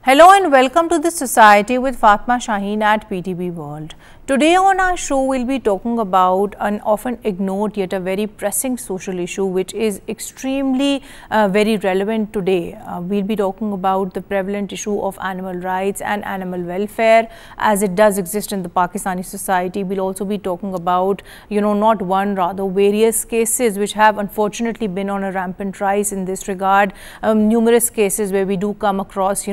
Hello and welcome to the Society with Fatma Shaheen at PTB World. Today on our show, we'll be talking about an often ignored yet a very pressing social issue which is extremely very relevant today. We'll be talking about the prevalent issue of animal rights and animal welfare as it does exist in the Pakistani society. We'll also be talking about, not one, rather various cases which have unfortunately been on a rampant rise in this regard. Numerous cases where we do come across,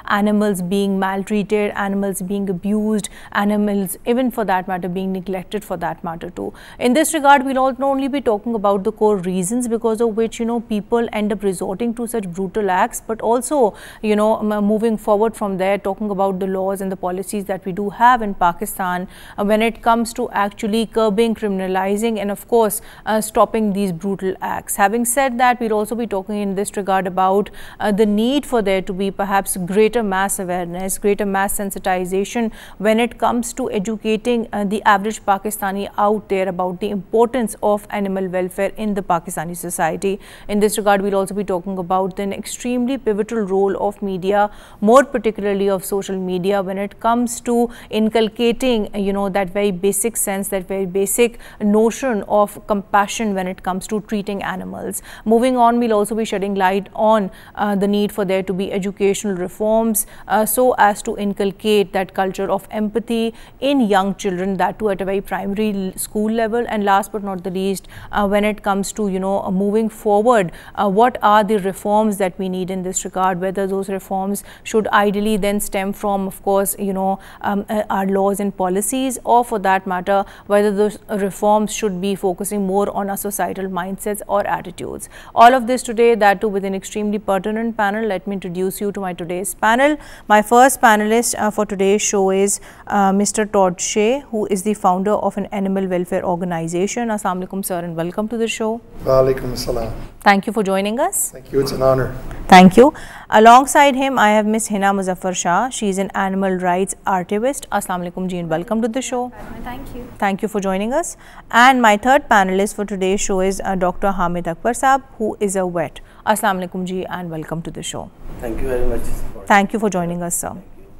animals being maltreated, animals being abused, animals even for that matter being neglected for that matter too. In this regard, we'll not only be talking about the core reasons because of which people end up resorting to such brutal acts, but also moving forward from there, talking about the laws and the policies that we do have in Pakistan when it comes to actually curbing, criminalizing and of course stopping these brutal acts. Having said that, we'll also be talking in this regard about the need for there to be perhaps greater mass awareness, greater mass sensitization when it comes to educating the average Pakistani out there about the importance of animal welfare in the Pakistani society. In this regard, we'll also be talking about an extremely pivotal role of media, more particularly of social media, when it comes to inculcating, that very basic sense, that very basic notion of compassion when it comes to treating animals. Moving on, we'll also be shedding light on the need for there to be educational reforms so as to inculcate that culture of empathy in young children, that too at a very primary school level. And last but not the least, when it comes to moving forward, what are the reforms that we need in this regard, whether those reforms should ideally then stem from, of course, our laws and policies, or for that matter whether those reforms should be focusing more on our societal mindsets or attitudes. All of this today, that too with an extremely pertinent panel. Let me introduce you to my today's panel. My first panelist for today's show is Mr. Todd Shea, who is the founder of an animal welfare organization. Assalamu alaikum, sir, and welcome to the show. Wa alaikum assalam. Thank you for joining us. Thank you, it's an honor. Thank you. Alongside him, I have Ms. Hina Muzaffar Shah. She is an animal rights activist. Assalamu alaikum ji, and welcome to the show. Thank you. Thank you for joining us. And my third panelist for today's show is Dr. Hamid Akbar Saab, who is a vet. Assalamu alaikum ji, and welcome to the show. Thank you very much. Thank you for joining us, sir.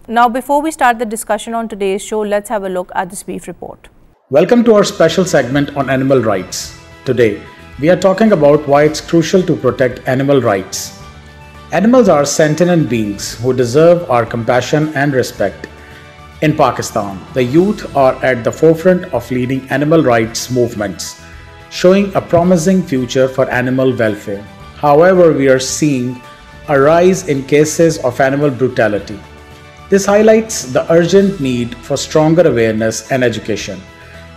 Now, before we start the discussion on today's show, let's have a look at this brief report. Welcome to our special segment on animal rights. Today, we are talking about why it's crucial to protect animal rights. Animals are sentient beings who deserve our compassion and respect. In Pakistan, the youth are at the forefront of leading animal rights movements, showing a promising future for animal welfare. However, we are seeing a rise in cases of animal brutality. This highlights the urgent need for stronger awareness and education.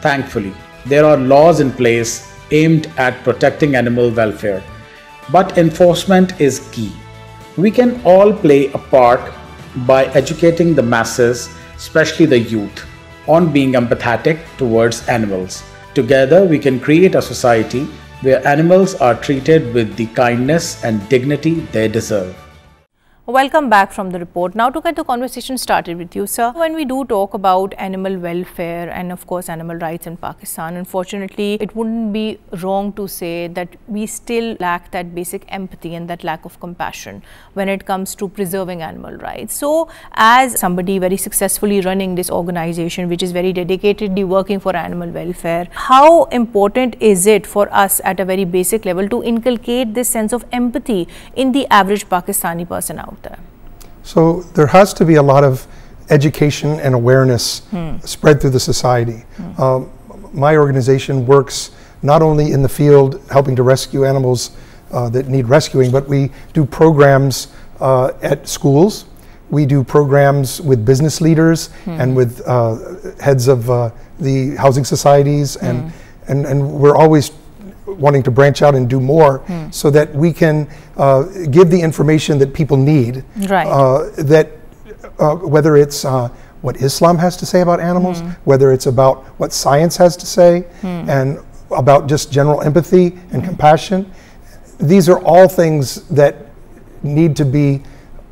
Thankfully, there are laws in place aimed at protecting animal welfare, but enforcement is key. We can all play a part by educating the masses, especially the youth, on being empathetic towards animals. Together, we can create a society where animals are treated with the kindness and dignity they deserve. Welcome back from the report. Now to get the conversation started with you, sir. When we do talk about animal welfare and of course animal rights in Pakistan, unfortunately it wouldn't be wrong to say that we still lack that basic empathy and that lack of compassion when it comes to preserving animal rights. So as somebody very successfully running this organization which is very dedicatedly working for animal welfare, how important is it for us at a very basic level to inculcate this sense of empathy in the average Pakistani person out there? So there has to be a lot of education and awareness spread through the society. My organization works not only in the field helping to rescue animals that need rescuing, but we do programs at schools. We do programs with business leaders and with heads of the housing societies, and we're always wanting to branch out and do more so that we can give the information that people need, that whether it's what Islam has to say about animals, whether it's about what science has to say, and about just general empathy and compassion. These are all things that need to be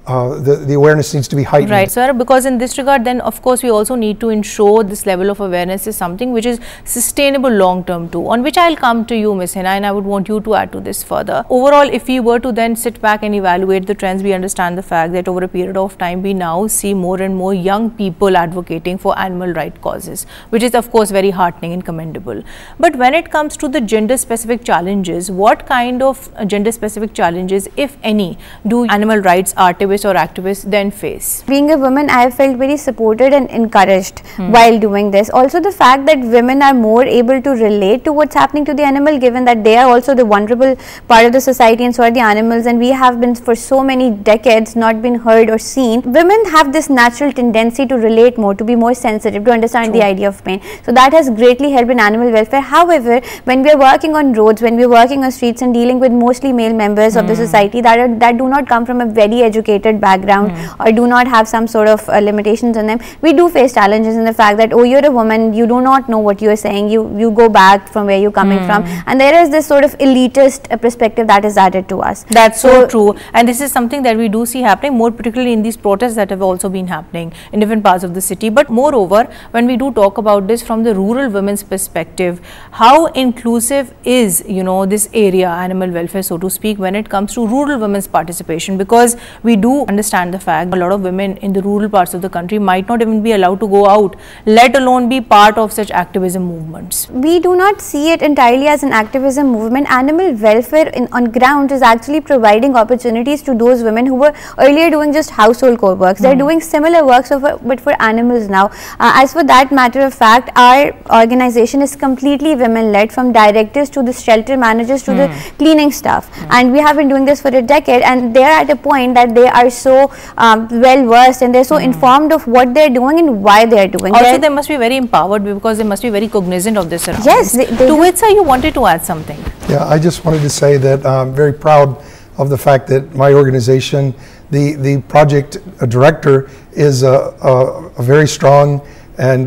the awareness needs to be heightened. Right, sir, because in this regard, then of course we also need to ensure this level of awareness is something which is sustainable long term too, on which I'll come to you, Ms. Hina, and I would want you to add to this further. Overall, if we were to then sit back and evaluate the trends, we understand the fact that over a period of time, we now see more and more young people advocating for animal right causes, which is of course very heartening and commendable. But when it comes to the gender specific challenges, what kind of gender specific challenges, if any, do animal rights activists or activists then face? Being a woman, I have felt very supported and encouraged while doing this. Also the fact that women are more able to relate to what's happening to the animal, given that they are also the vulnerable part of the society and so are the animals, and we have been for so many decades not been heard or seen. Women have this natural tendency to relate more, to be more sensitive, to understand the idea of pain. So that has greatly helped in animal welfare. However, when we are working on roads, when we are working on streets and dealing with mostly male members of the society that do not come from a very educated background or do not have some sort of limitations on them, we do face challenges in the fact that, oh, you're a woman, you do not know what you're saying, you go back from where you're coming from, and there is this sort of elitist perspective that is added to us. That's so true, and this is something that we do see happening more particularly in these protests that have also been happening in different parts of the city. But moreover, when we do talk about this from the rural women's perspective, how inclusive is, you know, this area, animal welfare so to speak, when it comes to rural women's participation? Because we do understand the fact a lot of women in the rural parts of the country might not even be allowed to go out, let alone be part of such activism movements. We do not see it entirely as an activism movement. Animal welfare on ground is actually providing opportunities to those women who were earlier doing just household core works. They're doing similar works but for animals now. As for that matter of fact, our organization is completely women led, from directors to the shelter managers to the cleaning staff, and we have been doing this for a decade, and they are at a point that they are so well versed and they're so informed of what they're doing and why they're doing. Also, they must be very empowered because they must be very cognizant of this surroundings. Yes, to which, sir, you wanted to add something. Yeah, I just wanted to say that I'm very proud of the fact that my organization, the project director is a very strong and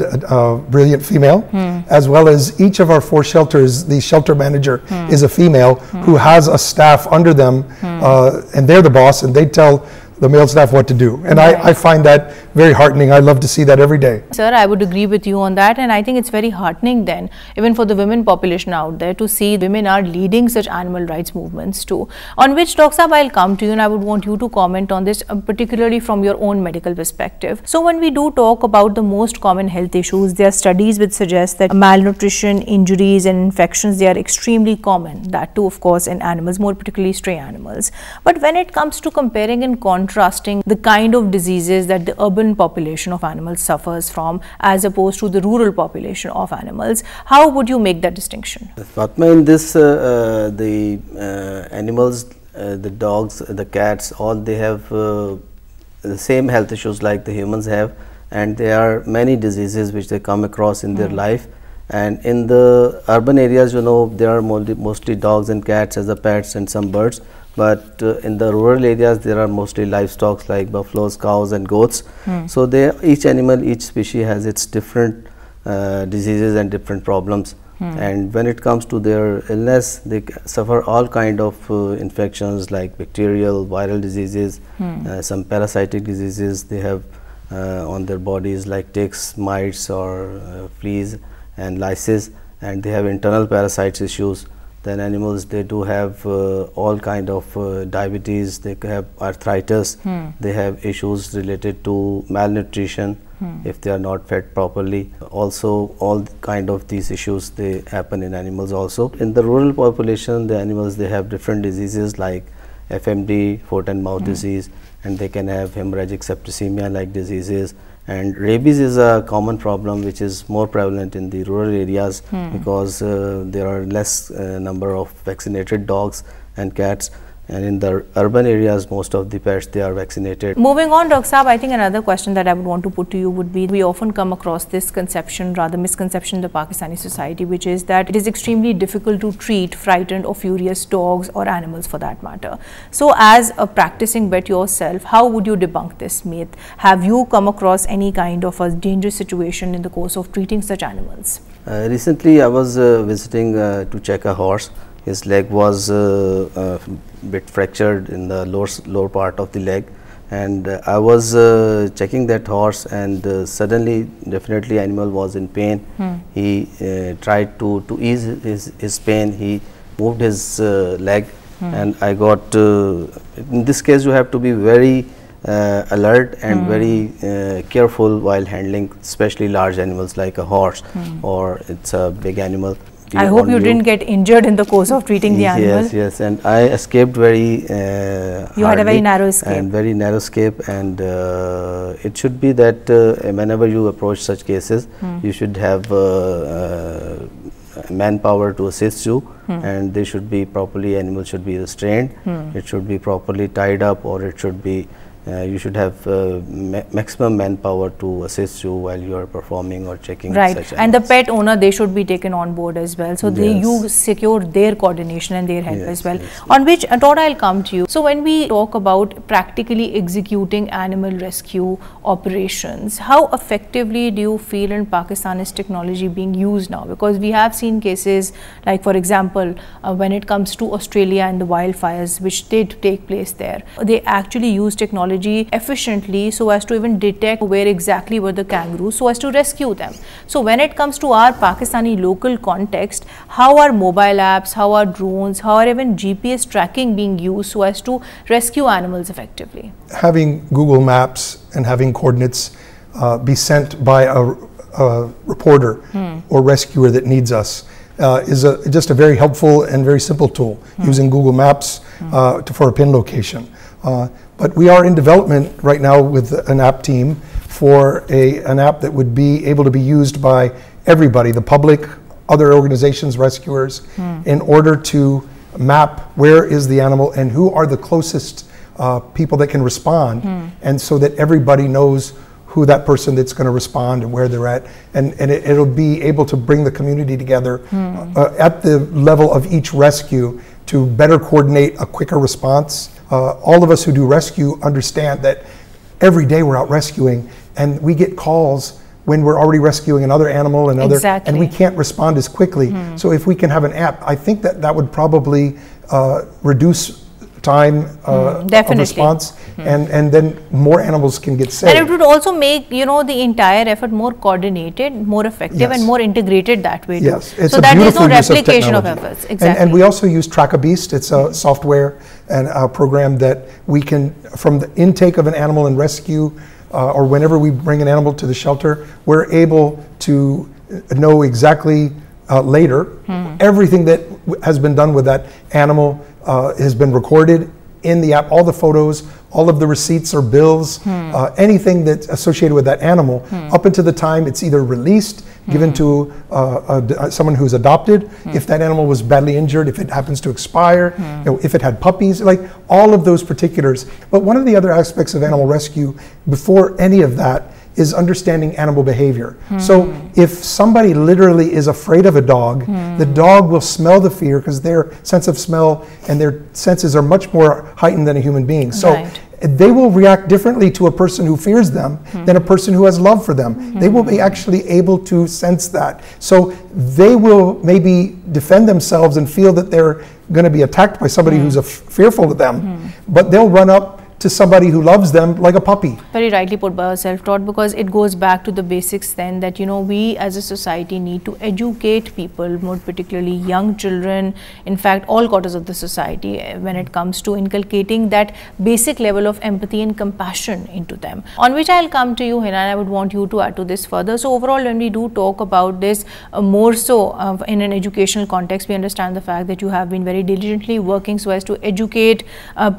brilliant female, as well as each of our 4 shelters, the shelter manager is a female who has a staff under them, and they're the boss, and they tell the male staff what to do. And I find that very heartening. I love to see that every day. Sir, I would agree with you on that, and I think it's very heartening then, even for the women population out there, to see women are leading such animal rights movements too. On which, Dr. Saab, I'll come to you and I would want you to comment on this, particularly from your own medical perspective. So when we do talk about the most common health issues, there are studies which suggest that malnutrition, injuries and infections, they are extremely common. That too, of course, in animals, more particularly stray animals. But when it comes to comparing and contrasting the kind of diseases that the urban population of animals suffers from as opposed to the rural population of animals, how would you make that distinction? Fatma, in this the animals, the dogs, the cats, all they have the same health issues like the humans have, and there are many diseases which they come across in their life. And in the urban areas, you know, there are mostly dogs and cats as the pets and some birds. But in the rural areas, there are mostly livestock like buffaloes, cows and goats. So each animal, each species has its different diseases and different problems. And when it comes to their illness, they suffer all kind of infections like bacterial, viral diseases, some parasitic diseases they have on their bodies like ticks, mites or fleas and lices, and they have internal parasites issues. Then animals, they do have all kind of diabetes, they have arthritis, they have issues related to malnutrition if they are not fed properly. Also, all kind of these issues, they happen in animals also. In the rural population, the animals, they have different diseases like FMD, foot and mouth disease, and they can have hemorrhagic septicemia like diseases. And rabies is a common problem which is more prevalent in the rural areas because there are less number of vaccinated dogs and cats, and in the urban areas most of the pets, they are vaccinated. Moving on, Dr. Saab, I think another question that I would want to put to you would be, we often come across this conception, rather misconception in the Pakistani society, which is that it is extremely difficult to treat frightened or furious dogs or animals for that matter. So as a practicing vet yourself, how would you debunk this myth? Have you come across any kind of a dangerous situation in the course of treating such animals? Recently I was visiting to check a horse. His leg was a bit fractured in the lower part of the leg, and I was checking that horse, and suddenly definitely animal was in pain. He tried to ease his pain. He moved his leg, and I got in this case you have to be very alert and very careful while handling especially large animals like a horse or it's a big animal. I hope you didn't get injured in the course of treating the animal. Yes, yes, and I escaped very you had a very narrow escape. And very narrow escape, and it should be that whenever you approach such cases, you should have manpower to assist you, and they should be properly, animal should be restrained, it should be properly tied up, or it should be you should have maximum manpower to assist you while you are performing or checking such animals. And the pet owner, they should be taken on board as well, so you secure their coordination and their help as well, on which Todd, I'll come to you. So when we talk about practically executing animal rescue operations, how effectively do you feel in Pakistan is technology being used now? Because we have seen cases like, for example, when it comes to Australia and the wildfires which did take place there, they actually use technology efficiently so as to even detect where exactly were the kangaroos, so as to rescue them. So when it comes to our Pakistani local context, how are mobile apps, how are drones, how are even GPS tracking being used so as to rescue animals effectively? Having Google Maps and having coordinates be sent by a reporter or rescuer that needs us is just a very helpful and very simple tool, using Google Maps for a pin location. But we are in development right now with an app team for an app that would be able to be used by everybody, the public, other organizations, rescuers, in order to map where is the animal and who are the closest people that can respond, and so that everybody knows who that person that's going to respond and where they're at, and it'll be able to bring the community together at the level of each rescue to better coordinate a quicker response. All of us who do rescue understand that every day we're out rescuing, and we get calls when we're already rescuing another animal and and we can't respond as quickly. So if we can have an app, I think that would probably reduce time of response, and then more animals can get saved. And it would also make, you know, the entire effort more coordinated, more effective, and more integrated that way. Yes, it's so a that is no beautiful replication use of efforts. Exactly. And we also use Track-A-Beast. It's a software and a program that we can, from the intake of an animal and rescue, or whenever we bring an animal to the shelter, we're able to know exactly later everything that has been done with that animal has been recorded in the app. All the photos, all of the receipts or bills, anything that's associated with that animal, up until the time it's either released, given to someone who's adopted, if that animal was badly injured, if it happens to expire, you know, if it had puppies, like all of those particulars. But one of the other aspects of animal rescue, before any of that, is understanding animal behavior. So if somebody literally is afraid of a dog, the dog will smell the fear because their sense of smell and their senses are much more heightened than a human being. So they will react differently to a person who fears them than a person who has love for them. They will be actually able to sense that. So they will maybe defend themselves and feel that they're going to be attacked by somebody who's fearful of them, but they'll run up to somebody who loves them like a puppy. Very rightly put by yourself, Todd, because it goes back to the basics then that, you know, we as a society need to educate people, more particularly young children, in fact all quarters of the society, when it comes to inculcating that basic level of empathy and compassion into them. On which I'll come to you, Hina, and I would want you to add to this further. So overall, when we do talk about this more so in an educational context, we understand the fact that you have been very diligently working so as to educate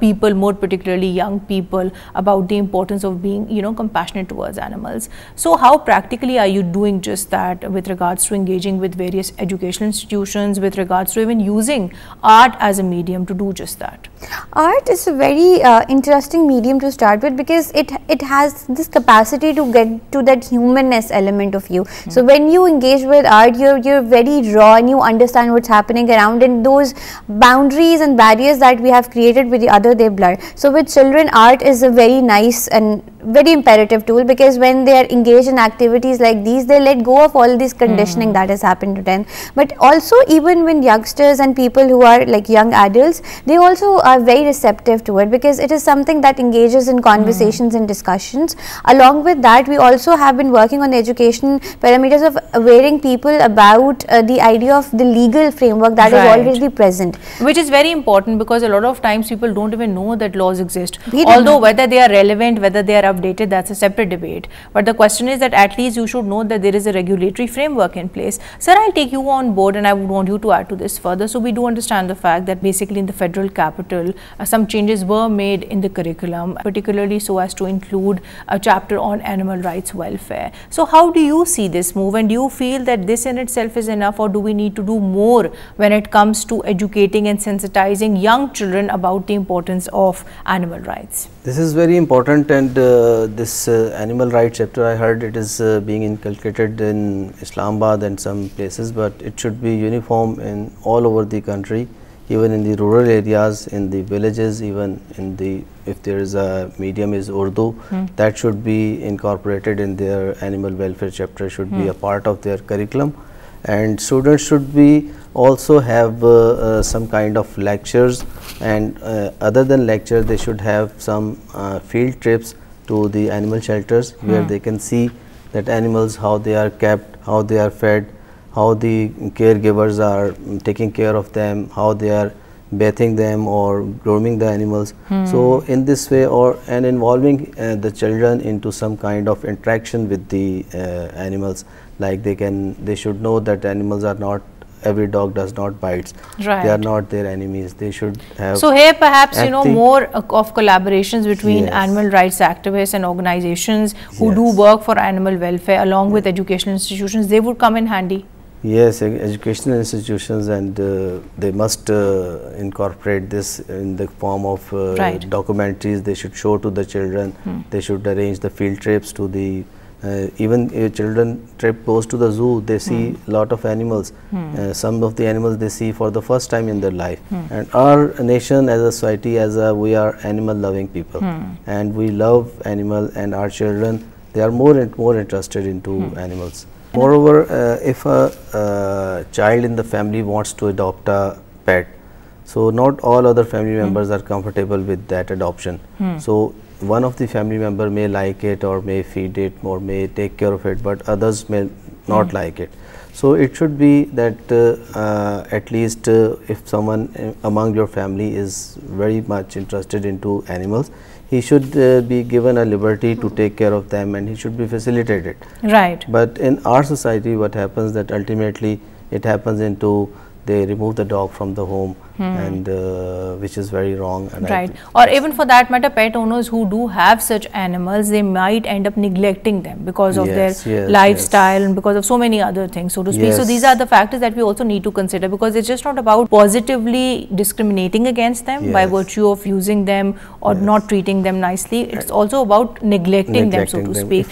people, more particularly young people, about the importance of being, you know, compassionate towards animals. So how practically are you doing just that with regards to engaging with various educational institutions, with regards to even using art as a medium to do just that? Art is a very interesting medium to start with, because it has this capacity to get to that humanness element of you. So when you engage with art, you're very raw and you understand what's happening around, and those boundaries and barriers that we have created with the other, they blur. So with children, art is a very nice and very imperative tool, because when they are engaged in activities like these, they let go of all this conditioning that has happened to them. But also, even when youngsters and people who are like young adults, they also are very receptive to it, because it is something that engages in conversations and discussions. Along with that, we also have been working on the education parameters of awareing people about the idea of the legal framework that is already present, which is very important, because a lot of times people don't even know that laws exist. Although whether they are relevant, whether they are updated, that's a separate debate. But the question is that at least you should know that there is a regulatory framework in place. Sir, I'll take you on board and I would want you to add to this further. So we do understand the fact that basically in the federal capital, some changes were made in the curriculum, particularly so as to include a chapter on animal rights welfare. So how do you see this move, and do you feel that this in itself is enough, or do we need to do more when it comes to educating and sensitizing young children about the importance of animal rights? This is very important, and this animal rights chapter, I heard it is being inculcated in Islamabad and some places, but it should be uniform in all over the country, even in the rural areas, in the villages, even in the, if there is a medium is Urdu, that should be incorporated in their animal welfare chapter, should be a part of their curriculum. And students should be also have some kind of lectures, and other than lecture they should have some field trips to the animal shelters, where they can see that animals, how they are kept, how they are fed, how the caregivers are taking care of them, how they are bathing them or grooming the animals. So in this way, and involving the children into some kind of interaction with the animals, like they should know that animals are not, every dog does not bite. Right. They are not their enemies. They should have. So here perhaps more of collaborations between animal rights activists and organizations who do work for animal welfare, along with educational institutions, they would come in handy. Yes, educational institutions, and they must incorporate this in the form of documentaries. They should show to the children. They should arrange the field trips to the even a children trip goes to the zoo, they see lot of animals. Some of the animals they see for the first time in their life. And our nation as a society, we are animal loving people, and we love animal, and our children, they are more and more interested into animals. Moreover, if a child in the family wants to adopt a pet, so not all other family members are comfortable with that adoption. So one of the family member may like it, or may feed it, or may take care of it, but others may not like it. So it should be that at least if someone among your family is very much interested into animals, he should be given a liberty to take care of them, and he should be facilitated. Right. But in our society, what happens that ultimately it happens into they remove the dog from the home, and which is very wrong. And right. Or even for that matter, pet owners who do have such animals, they might end up neglecting them because of their lifestyle and because of so many other things, so to speak. So these are the factors that we also need to consider, because it's just not about positively discriminating against them by virtue of using them or not treating them nicely. It's also about neglecting them, so to speak.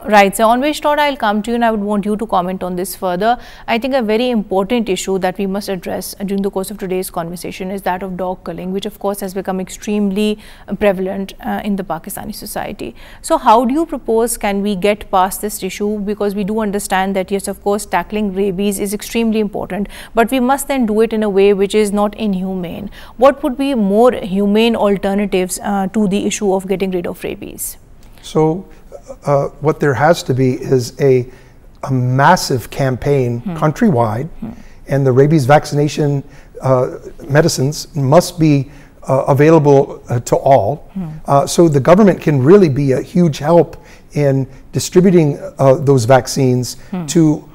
Right. So on which thought I'll come to you, and I would want you to comment on this further. I think a very important issue that we must address during the course of today's conversation is that of dog culling, which of course has become extremely prevalent in the Pakistani society. So how do you propose can we get past this issue? Because we do understand that yes, of course, tackling rabies is extremely important, but we must then do it in a way which is not inhumane. What would be more humane alternatives to the issue of getting rid of rabies? So what there has to be is a massive campaign countrywide, and the rabies vaccination medicines must be available to all. So the government can really be a huge help in distributing those vaccines to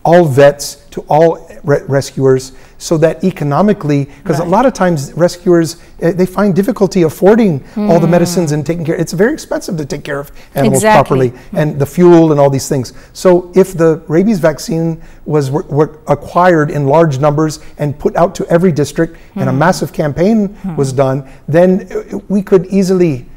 all vets, to all rescuers, so that economically, because a lot of times rescuers, they find difficulty affording all the medicines and taking care. It's very expensive to take care of animals properly, and the fuel and all these things. So if the rabies vaccine was acquired in large numbers and put out to every district, and a massive campaign was done, then we could easily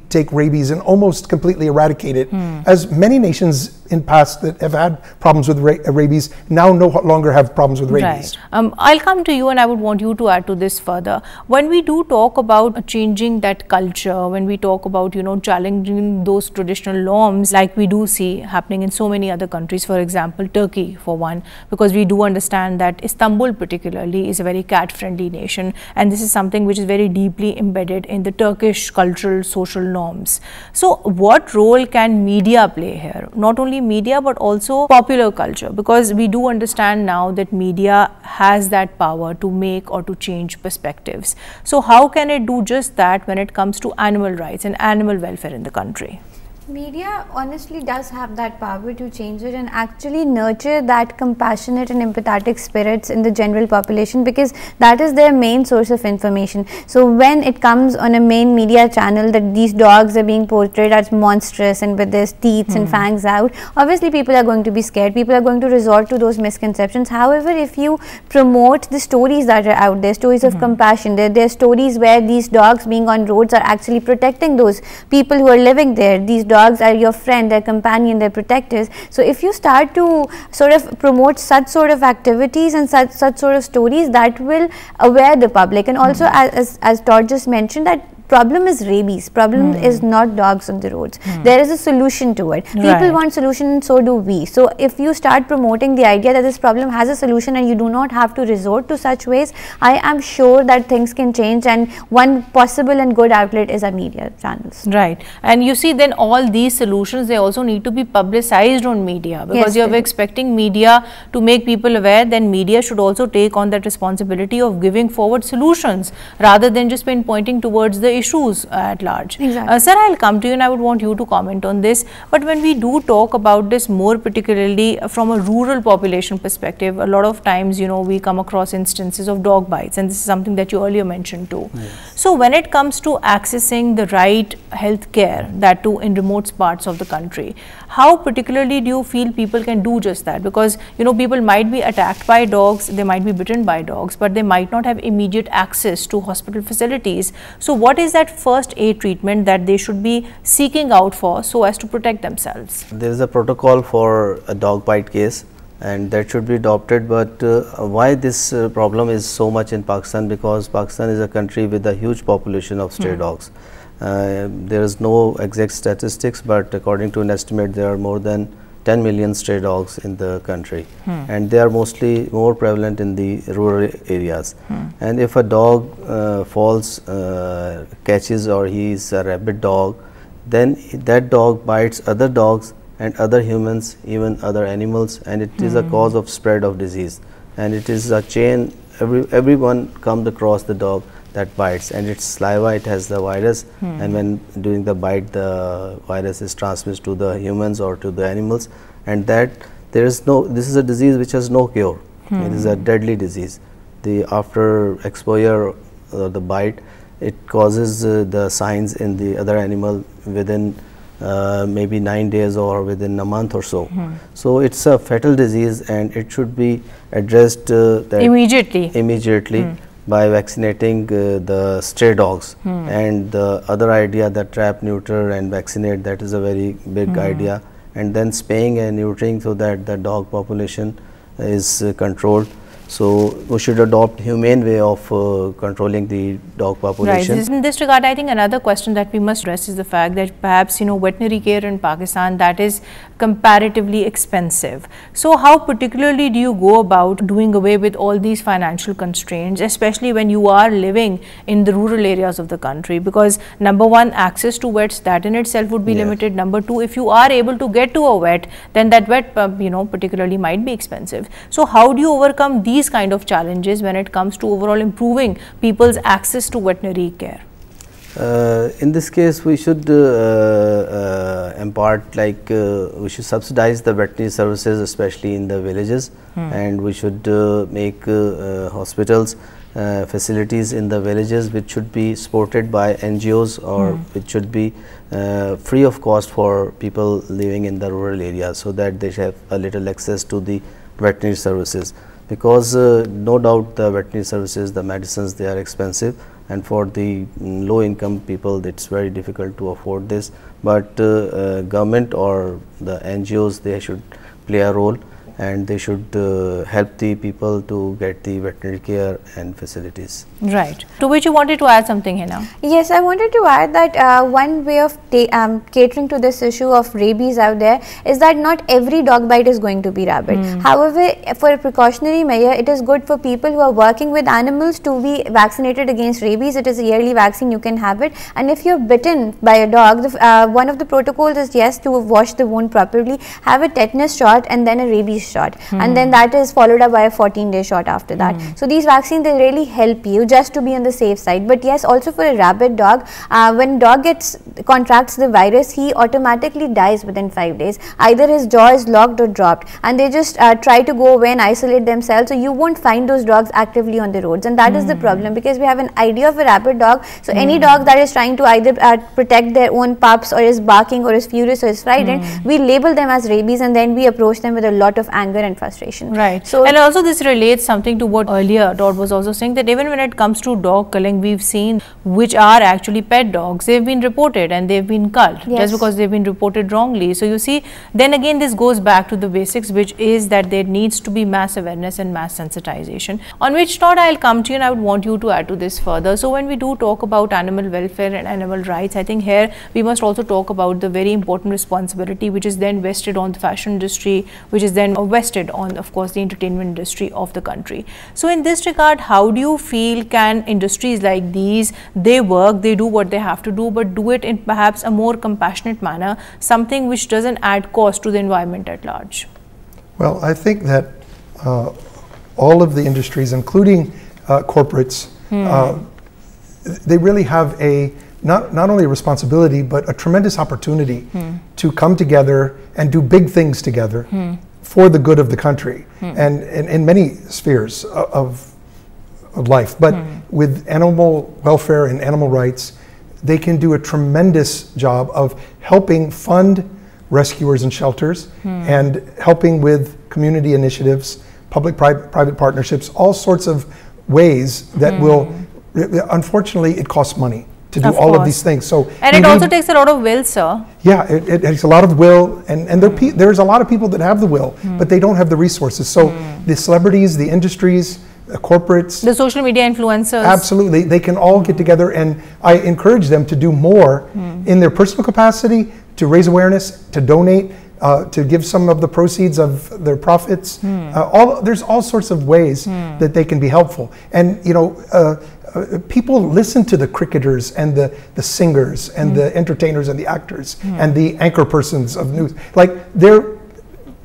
take rabies and almost completely eradicate it, as many nations in past that have had problems with rabies now no longer have problems with rabies. Right. I'll come to you, and I would want you to add to this further. When we do talk about changing that culture, when we talk about, challenging those traditional norms like we do see happening in so many other countries, for example, Turkey for one, because we do understand that Istanbul particularly is a very cat-friendly nation, and this is something which is very deeply embedded in the Turkish cultural social norms. So what role can media play here? Not only media but also popular culture, because we do understand now that media has that power to make or to change perspectives. So how can it do just that when it comes to animal rights and animal welfare in the country? Media honestly does have that power to change it and actually nurture that compassionate and empathetic spirits in the general population, because that is their main source of information. So when it comes on a main media channel that these dogs are being portrayed as monstrous and with their teeth and fangs out, obviously people are going to be scared, people are going to resort to those misconceptions. However, if you promote the stories that are out there, stories of compassion, there are stories where these dogs being on roads are actually protecting those people who are living there. These dogs are your friend, their companion, their protectors. So if you start to sort of promote such sort of activities and such sort of stories, that will aware the public. And also as Todd just mentioned, that problem is rabies. Problem is not dogs on the roads. There is a solution to it. People want solution, and so do we. So if you start promoting the idea that this problem has a solution and you do not have to resort to such ways, I am sure that things can change, and one possible and good outlet is our media channels. Right. And you see, then all these solutions, they also need to be publicized on media, because you're expecting media to make people aware. Then media should also take on that responsibility of giving forward solutions rather than just pointing towards the issues at large. Exactly. Sir, I'll come to you and I would want you to comment on this. But when we do talk about this more particularly from a rural population perspective, a lot of times, we come across instances of dog bites, and this is something that you earlier mentioned too. Yes. So when it comes to accessing the right health care, that too in remote parts of the country, how particularly do you feel people can do just that? Because, people might be attacked by dogs, they might be bitten by dogs, but they might not have immediate access to hospital facilities. So what is that first aid treatment that they should be seeking out for so as to protect themselves? There is a protocol for a dog bite case, and that should be adopted. But why this problem is so much in Pakistan? Because Pakistan is a country with a huge population of stray dogs. There is no exact statistics, but according to an estimate, there are more than 10 million stray dogs in the country, and they are mostly more prevalent in the rural areas. And if a dog falls, catches, or he is a rabid dog, then that dog bites other dogs and other humans, even other animals, and it is a cause of spread of disease. And it is a chain. Everyone comes across the dog that bites, and its saliva, it has the virus, and when doing the bite, the virus is transmitted to the humans or to the animals, and that this is a disease which has no cure. It is a deadly disease. After exposure or the bite, it causes the signs in the other animal within maybe 9 days or within a month or so. So it's a fatal disease, and it should be addressed immediately. By vaccinating the stray dogs. And the other idea, that trap, neuter and vaccinate, that is a very big idea. And then spaying and neutering so that the dog population is controlled. So we should adopt humane way of controlling the dog population. Right. In this regard, I think another question that we must address is the fact that perhaps veterinary care in Pakistan, that is comparatively expensive. So how particularly do you go about doing away with all these financial constraints, especially when you are living in the rural areas of the country? Because number one, access to vets, that in itself would be limited. Number two, if you are able to get to a vet, then that vet particularly might be expensive. So how do you overcome these kind of challenges when it comes to overall improving people's access to veterinary care? In this case, we should impart, we should subsidize the veterinary services, especially in the villages, and we should make hospitals, facilities in the villages which should be supported by NGOs, or which should be free of cost for people living in the rural areas, so that they have a little access to the veterinary services. Because no doubt the veterinary services, the medicines, they are expensive, and for the low income people it's very difficult to afford this, but government or the NGOs, they should play a role, and they should help the people to get the veterinary care and facilities. Right. To which you wanted to add something, Hina? Yes, I wanted to add that one way of catering to this issue of rabies out there is that not every dog bite is going to be rabid. However, for a precautionary measure, it is good for people who are working with animals to be vaccinated against rabies. It is a yearly vaccine, you can have it. And if you're bitten by a dog, one of the protocols is, yes, to wash the wound properly, have a tetanus shot and then a rabies shot, and then that is followed up by a 14-day shot after that. So these vaccines, they really help you just to be on the safe side. But yes, also for a rabid dog, when dog contracts the virus, he automatically dies within 5 days. Either his jaw is locked or dropped, and they just try to go away and isolate themselves, so you won't find those dogs actively on the roads, and that is the problem, because we have an idea of a rabid dog. So any dog that is trying to either protect their own pups, or is barking, or is furious, or is frightened, we label them as rabies, and then we approach them with a lot of anger and frustration. Right. So, and also this relates something to what earlier Todd was also saying, that even when it comes to dog culling, we've seen which are actually pet dogs, they've been reported and they've been culled just because they've been reported wrongly. So you see, then again this goes back to the basics, which is that there needs to be mass awareness and mass sensitization, on which Todd I'll come to you, and I would want you to add to this further. So when we do talk about animal welfare and animal rights, I think here we must also talk about the very important responsibility which is then vested on the fashion industry, which is then vested on, of course, the entertainment industry of the country. So in this regard, how do you feel can industries like these, they work, they do what they have to do, but do it in perhaps a more compassionate manner, something which doesn't add cost to the environment at large? Well, I think that all of the industries, including corporates, they really have a not only a responsibility, but a tremendous opportunity to come together and do big things together for the good of the country, and in many spheres of life. But with animal welfare and animal rights, they can do a tremendous job of helping fund rescuers and shelters, and helping with community initiatives, public-private partnerships, all sorts of ways that will, unfortunately, it costs money to do all of these things. So, and it also takes a lot of will, sir. Yeah, it takes a lot of will, and there's a lot of people that have the will, but they don't have the resources. So the celebrities, the industries, the corporates, the social media influencers, absolutely, they can all get together, and I encourage them to do more in their personal capacity, to raise awareness, to donate, to give some of the proceeds of their profits. There's all sorts of ways that they can be helpful. And you know, people listen to the cricketers and the singers and the entertainers and the actors and the anchor persons of news. Like, they're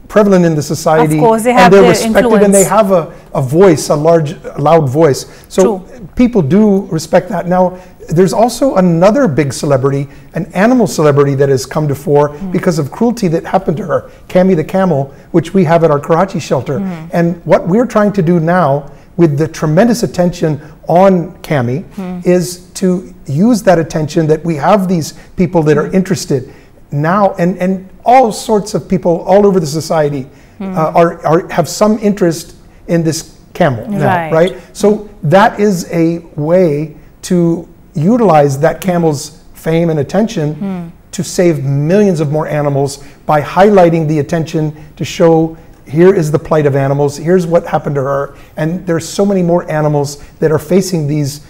prevalent in the society, of course, they have, and they're respected, influence, and they have a voice, a loud voice. So people do respect that. Now, there's also another big celebrity, an animal celebrity, that has come to fore because of cruelty that happened to her, Cammy the camel, which we have at our Karachi shelter. And what we're trying to do now, with the tremendous attention on Cammy, is to use that attention, that we have these people that are interested now, and all sorts of people all over the society have some interest in this camel now, right? So that is a way to utilize that camel's fame and attention to save millions of more animals, by highlighting the attention to show, here is the plight of animals, here's what happened to her, and there's so many more animals that are facing these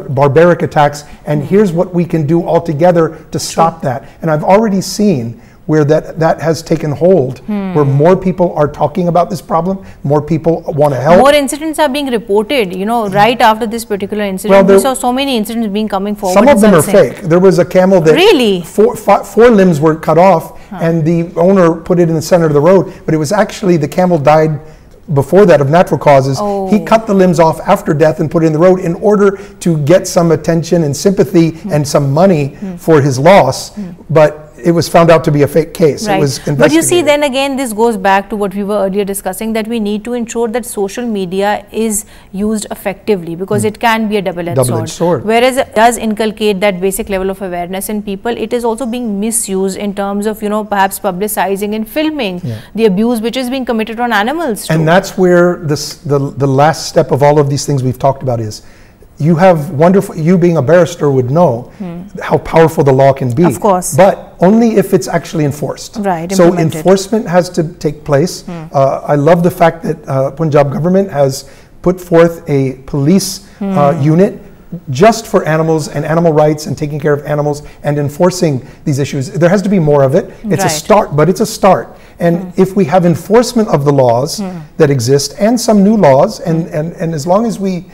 barbaric attacks, and here's what we can do all together to stop that. And I've already seen where that has taken hold, where more people are talking about this problem, more people want to help. More incidents are being reported, you know, right after this particular incident. We saw so many incidents being coming forward. Some of them are fake. There was a camel that really, four limbs were cut off, and the owner put it in the center of the road, but it was actually, the camel died before that of natural causes. He cut the limbs off after death and put it in the road in order to get some attention and sympathy and some money for his loss. But it was found out to be a fake case. It was investigated. But you see, then again, this goes back to what we were earlier discussing, that we need to ensure that social media is used effectively, because it can be a double-edged sword. Whereas it does inculcate that basic level of awareness in people, it is also being misused in terms of, you know, perhaps publicizing and filming the abuse which is being committed on animals too. And that's where the last step of all of these things we've talked about is, you have wonderful, you being a barrister would know how powerful the law can be. Of course. But only if it's actually enforced. Right, so implemented. enforcement has to take place. I love the fact that Punjab government has put forth a police unit just for animals and animal rights and taking care of animals and enforcing these issues. There has to be more of it. It's a start, but it's a start. And if we have enforcement of the laws that exist and some new laws, and as long as we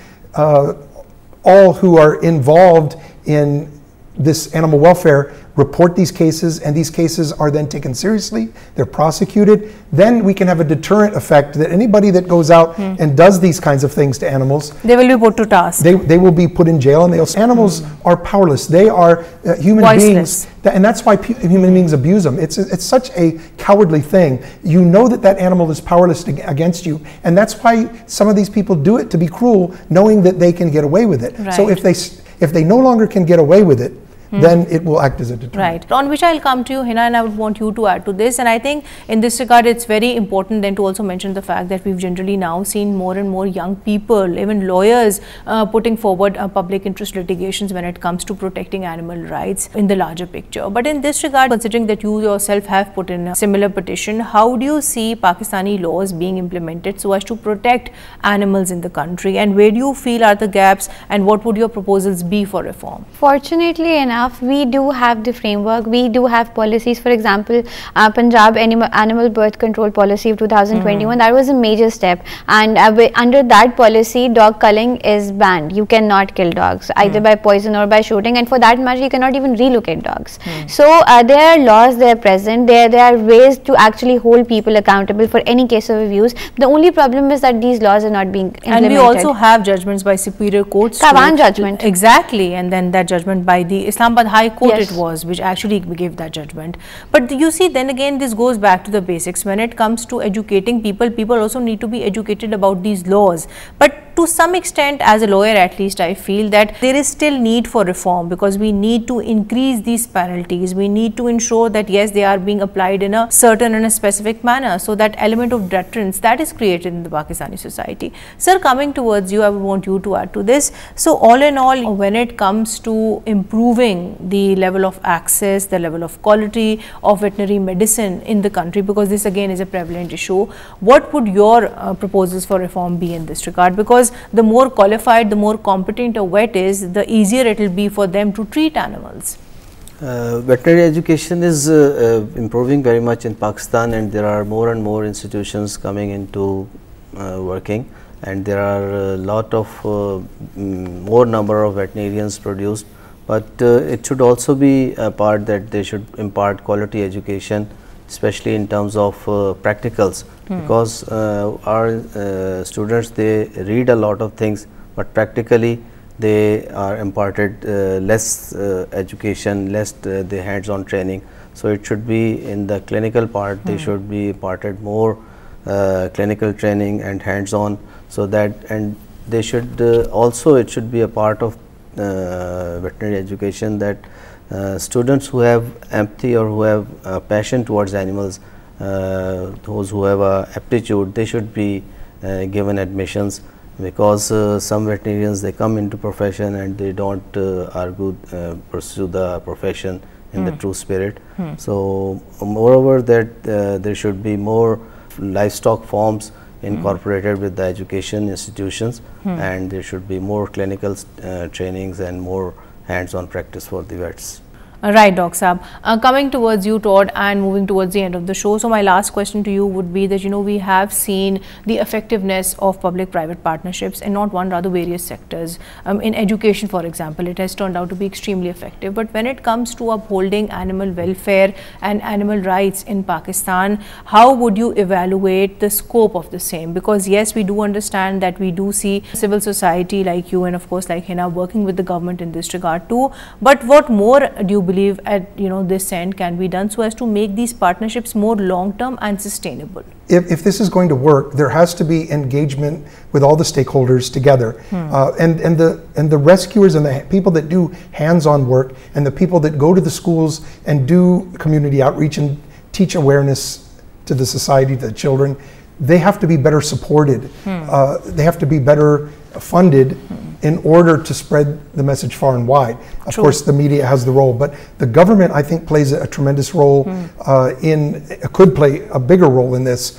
all who are involved in this animal welfare report these cases, and these cases are then taken seriously, they're prosecuted, then we can have a deterrent effect that anybody that goes out and does these kinds of things to animals, they will be put to task. They will be put in jail, and animals are powerless. They are human Voiceless. beings, and that's why human beings abuse them. It's such a cowardly thing. You know that animal is powerless against you, and that's why some of these people do it to be cruel, knowing that they can get away with it. Right. So if they no longer can get away with it, then it will act as a deterrent. Right. On which I'll come to you, Hina, and I would want you to add to this. And I think in this regard, it's very important then to also mention the fact that we've generally now seen more and more young people, even lawyers, putting forward public interest litigations when it comes to protecting animal rights in the larger picture. But in this regard, considering that you yourself have put in a similar petition, how do you see Pakistani laws being implemented so as to protect animals in the country? And where do you feel are the gaps, and what would your proposals be for reform? Fortunately enough, we do have the framework, we do have policies. For example, Punjab animal birth control policy of 2021, that was a major step, and under that policy, dog culling is banned. You cannot kill dogs either by poison or by shooting, and for that matter you cannot even relocate dogs. So there are laws, they are present, there are ways to actually hold people accountable for any case of abuse. The only problem is that these laws are not being implemented. And we also have judgments by superior courts. Kavan judgment. Exactly, and then that judgment by the Islamabad High Court it was, which actually gave that judgment. But you see, then again, this goes back to the basics. When it comes to educating people, people also need to be educated about these laws. But to some extent, as a lawyer at least, I feel that there is still need for reform, because we need to increase these penalties. We need to ensure that yes, they are being applied in a certain and a specific manner, so that element of deterrence that is created in the Pakistani society. Sir, coming towards you, I would want you to add to this. So all in all, when it comes to improving the level of access, the level of quality of veterinary medicine in the country, because this again is a prevalent issue, what would your proposals for reform be in this regard? Because the more qualified, the more competent a vet is, the easier it will be for them to treat animals. Veterinary education is improving very much in Pakistan, and there are more and more institutions coming into working, and there are a lot of more number of veterinarians produced. But it should also be a part that they should impart quality education, especially in terms of practicals, because our students, they read a lot of things, but practically they are imparted less education, less the hands-on training. So it should be in the clinical part, they should be imparted more clinical training and hands-on, so that, and they should also, it should be a part of veterinary education that students who have empathy or who have passion towards animals, those who have aptitude, they should be given admissions, because some veterinarians, they come into profession and they don't pursue the profession in the true spirit. So moreover, that there should be more livestock farms incorporated with the education institutions, and there should be more clinical trainings and more hands-on practice for the vets. Right, Doc Saab. Coming towards you, Todd, and moving towards the end of the show. So my last question to you would be that, you know, we have seen the effectiveness of public-private partnerships in not one, rather various sectors. In education, for example, it has turned out to be extremely effective. But when it comes to upholding animal welfare and animal rights in Pakistan, how would you evaluate the scope of the same? Because yes, we do understand that we do see civil society like you and of course like Hina working with the government in this regard too. But what more do you believe at this end can be done so as to make these partnerships more long-term and sustainable? If this is going to work, there has to be engagement with all the stakeholders together, and the rescuers and the people that do hands-on work, and the people that go to the schools and do community outreach and teach awareness to the society, to the children. They have to be better supported. They have to be better funded in order to spread the message far and wide. Of course, the media has the role, but the government, I think, plays a tremendous role could play a bigger role in this.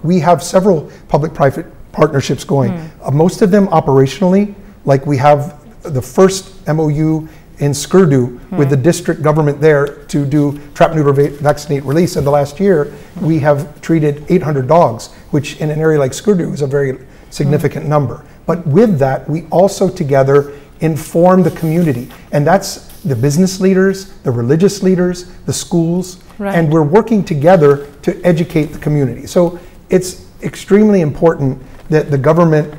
We have several public-private partnerships going, most of them operationally, like we have the first MOU in Skurdu with the district government there to do trap, neuter, vaccinate, release. In the last year, we have treated 800 dogs, which in an area like Skurdu is a very significant number. But with that, we also together inform the community. And that's the business leaders, the religious leaders, the schools, and we're working together to educate the community. So it's extremely important that the government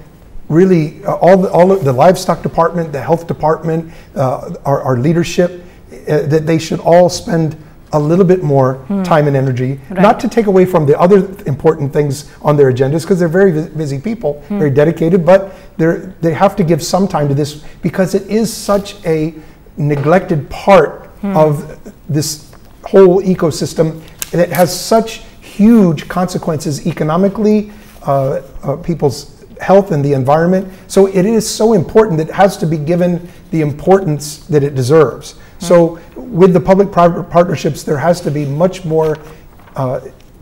really, all of the livestock department, the health department, our leadership, that they should all spend a little bit more time and energy, not to take away from the other important things on their agendas, because they're very busy people, very dedicated, but they have to give some time to this because it is such a neglected part of this whole ecosystem, and it has such huge consequences economically, people's health and the environment. So it is so important that it has to be given the importance that it deserves. So with the public-private partnerships, there has to be much more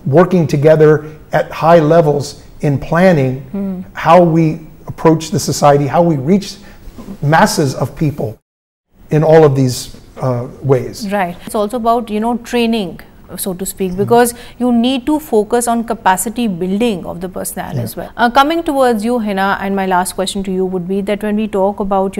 working together at high levels in planning how we approach the society, how we reach masses of people in all of these ways. Right. It's also about, training, so to speak, because you need to focus on capacity building of the personnel as well. Coming towards you, Hina, and my last question to you would be that when we talk about,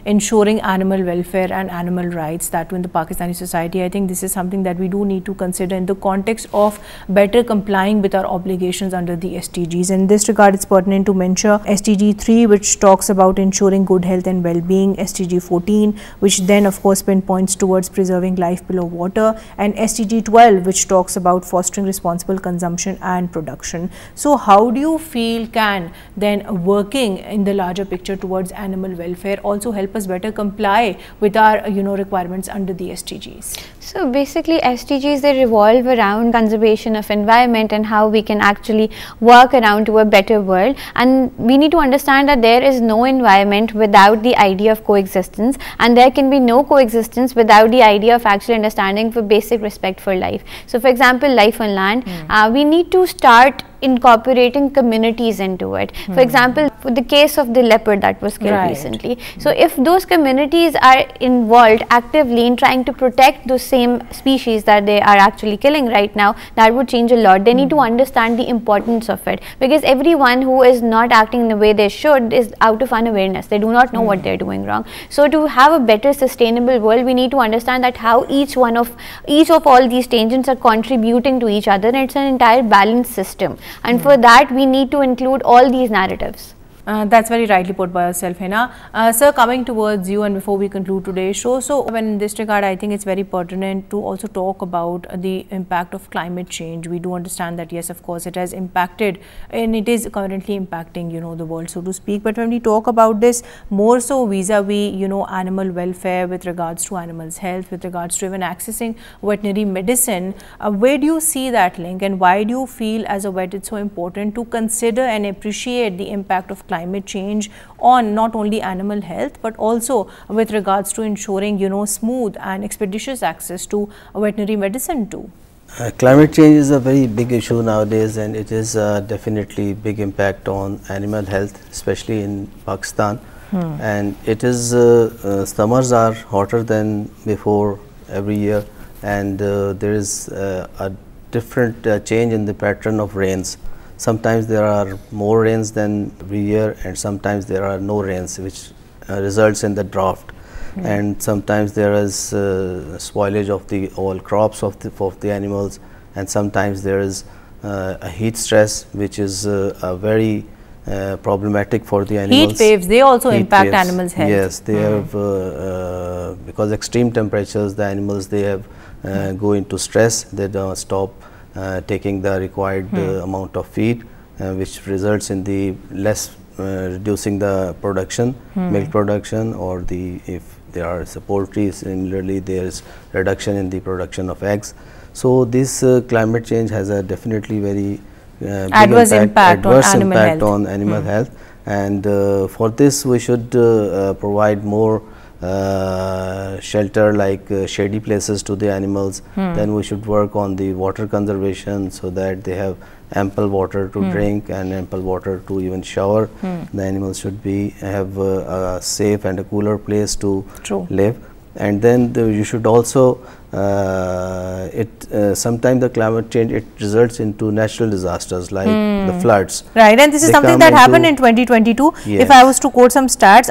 ensuring animal welfare and animal rights, that in the Pakistani society, I think this is something that we do need to consider in the context of better complying with our obligations under the SDGs. In this regard, it's pertinent to mention SDG 3, which talks about ensuring good health and well-being, SDG 14, which then of course pinpoints towards preserving life below water, and SDG 12, which talks about fostering responsible consumption and production. So how do you feel can then working in the larger picture towards animal welfare also help us better comply with our requirements under the SDGs? So basically SDGs, they revolve around conservation of environment and how we can actually work around to a better world, and we need to understand that there is no environment without the idea of coexistence, and there can be no coexistence without the idea of actually understanding for basic respect for life. So for example, life on land, we need to start incorporating communities into it. For example, for the case of the leopard that was killed recently. So if those communities are involved actively in trying to protect those same species that they are actually killing right now, that would change a lot. They need to understand the importance of it, because everyone who is not acting in the way they should is out of unawareness. They do not know what they're doing wrong. So to have a better sustainable world, we need to understand that how each of all these tangents are contributing to each other, and it's an entire balanced system. And for that, we need to include all these narratives. That's very rightly put by yourself, Hina. Sir, coming towards you, and before we conclude today's show, so when in this regard, I think it's very pertinent to also talk about the impact of climate change. We do understand that, yes, of course, it has impacted, and it is currently impacting, the world, so to speak. But when we talk about this more so vis-a-vis, animal welfare, with regards to animals' health, with regards to even accessing veterinary medicine, where do you see that link, and why do you feel as a vet it's so important to consider and appreciate the impact of climate change on not only animal health but also with regards to ensuring smooth and expeditious access to veterinary medicine too? Climate change is a very big issue nowadays, and it is definitely big impact on animal health, especially in Pakistan. And it is summers are hotter than before every year, and there is a different change in the pattern of rains. Sometimes there are more rains than every year, and sometimes there are no rains, which results in the drought. And sometimes there is spoilage of the all crops of the animals, and sometimes there is a heat stress, which is a very problematic for the animals. Heat waves, they also impact animals' health. Yes, they have because extreme temperatures, the animals, they have go into stress. They don't stop taking the required amount of feed, which results in the less reducing the production, milk production, or if there are poultry, similarly there is reduction in the production of eggs. So this climate change has a definitely very adverse impact on animal health. and for this we should provide more shelter, like shady places to the animals. Then we should work on the water conservation so that they have ample water to drink and ample water to even shower. The animals should have a safe and a cooler place to live. And then you should also sometimes the climate change, it results into natural disasters like the floods. Right, and this is something that happened in 2022. Yes. If I was to quote some stats,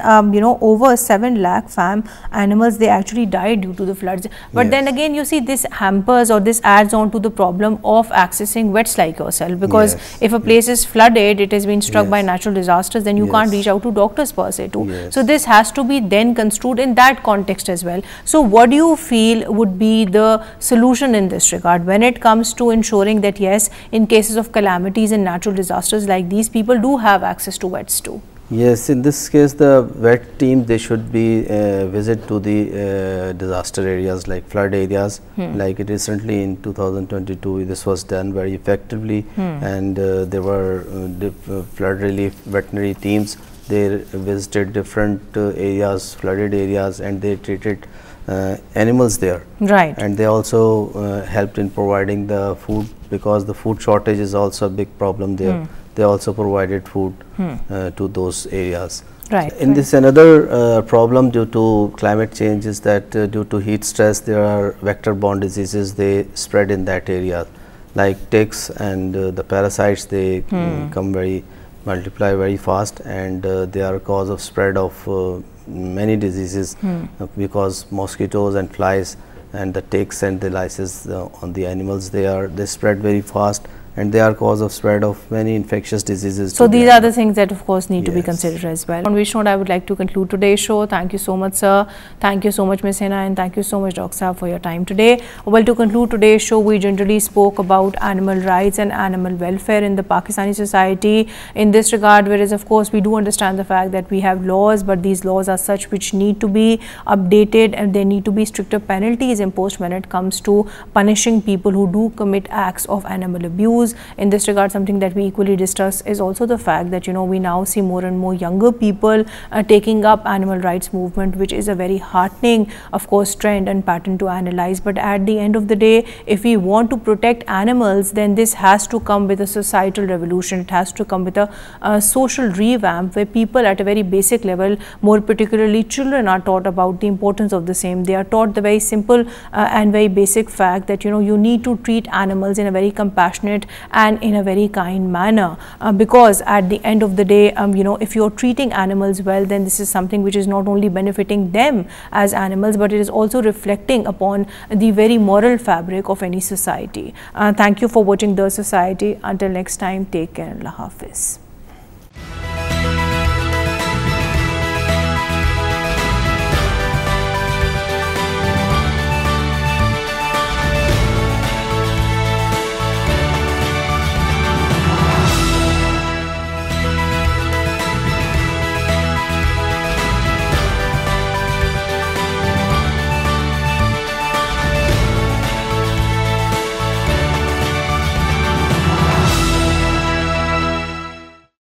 over 7 lakh farm animals, they actually died due to the floods. But then again, you see, this hampers or this adds on to the problem of accessing vets like yourself, because if a place is flooded, it has been struck by natural disasters, then you can't reach out to doctors per se too. So this has to be then construed in that context as well. So what do you feel would be the solution in this regard when it comes to ensuring that yes, in cases of calamities and natural disasters like these, people do have access to vets too? Yes, in this case the vet team, they should be visit to the disaster areas like flood areas. Like recently in 2022 this was done very effectively, and there were flood relief veterinary teams. They visited different areas, flooded areas, and they treated animals there. Right. And they also helped in providing the food, because the food shortage is also a big problem there. They also provided food to those areas. Right. In this, another problem due to climate change is that due to heat stress, there are vector-borne diseases, they spread in that area, like ticks and the parasites. They multiply very fast, and they are cause of spread of many diseases, because mosquitoes and flies and the ticks and the lices on the animals, they spread very fast, and they are cause of spread of many infectious diseases. So these are the things that of course need to be considered as well. On which note I would like to conclude today's show. Thank you so much, sir. Thank you so much, Ms. Hina, and thank you so much, Dr. Saab, for your time today. Well, to conclude today's show, we generally spoke about animal rights and animal welfare in the Pakistani society. In this regard, whereas of course we do understand the fact that we have laws, but these laws are such which need to be updated, and there need to be stricter penalties imposed when it comes to punishing people who do commit acts of animal abuse. In this regard, something that we equally discuss is also the fact that we now see more and more younger people taking up animal rights movement, which is a very heartening, of course, trend and pattern to analyze. But at the end of the day, if we want to protect animals, then this has to come with a societal revolution. It has to come with a social revamp where people at a very basic level, more particularly children, are taught about the importance of the same. They are taught the very simple and very basic fact that you need to treat animals in a very compassionate and in a very kind manner, because at the end of the day, if you're treating animals well, then this is something which is not only benefiting them as animals, but it is also reflecting upon the very moral fabric of any society. Thank you for watching The Society. Until next time, take care. Allah Hafiz.